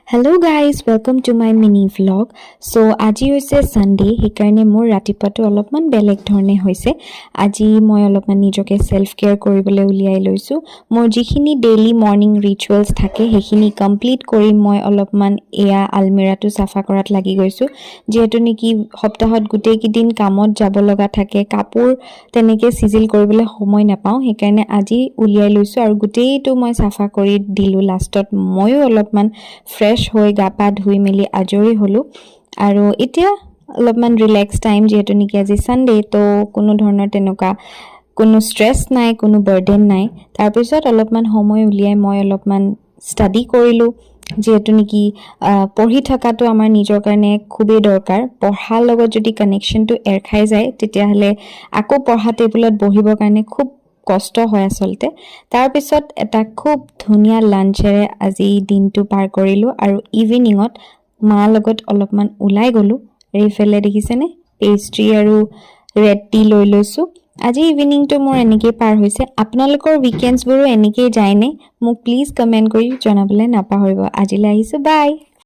Hello guys, welcome to my mini vlog. So আজি হৈছে Sunday হেকাৰণে মোৰ ৰাতিপুৱাটো অলপমান বেলেগ ধৰণে হৈছে আজি মই অলপমান নিজকে সেলফ কেয়াৰ কৰিবলৈ উলিয়াই লৈছো মোৰ যিখিনি ডেইলি মৰ্নিং ৰিচুৱেলছ থাকে হেখিনি কমপ্লিট কৰি মই অলপমান এয়া আলমিৰাটো সাফা কৰাত লাগি গৈছো যেহেতু নেকি সপ্তাহত গুটেই কিদিন কামত যাব লগা থাকে কাপোৰ তেনেকে সিজিল কৰিবলৈ সময় নাপাও হেকাৰণে আজি উলিয়াই লৈছো আৰু গুটেইটো মই সাফা কৰি দিলো লাষ্টত ময়ো অলপমান ফ্ৰেছ হৈ গাপা ধুই মেলি আজৰি হলো আৰু এতিয়া অলপমান ৰিলেক্স টাইম যেহেতু নেকি আজি সানডে তো কোনো ধৰণৰ তেনেকা কোনো স্ট্ৰেছ নাই কোনো বাৰ্ডেন নাই তাৰ পিছত অলপমান সময় উলিয়াই মই অলপমান ষ্টাডি কৰিলো যেহেতু নেকি পঢ়ি থকাটো আমাৰ নিজৰ কাৰণে খুবেই দৰকাৰ পঢ়াৰ লগত যদি কানেকশনটো এৰ খাই যায় তেতিয়া হলে আকৌ পঢ়া টেবুলত বহিবৰ কাৰণে খুব কষ্ট হয় আসলতে তাৰ পিছত এটা খুব ধুনিয়া লাঞ্চেৰে আজি দিনটো পাৰ কৰিলো আৰু ইভিনিংত মা লগত অলপমান উলাই গলো ৰিফেলে দেখিছেনে পেস্ট্ৰি আৰু ৰেড টি লৈ লৈছো আজি ইভিনিংটো মোৰ এনেকৈ পাৰ হৈছে আপোনালোকৰ উইকেণ্ডছ বোৰো এনেকৈ যায়নে মোক প্লিজ কমেন্ট কৰি জনাবলৈ নাপাহৰিব আজিলৈ আহিছো বাই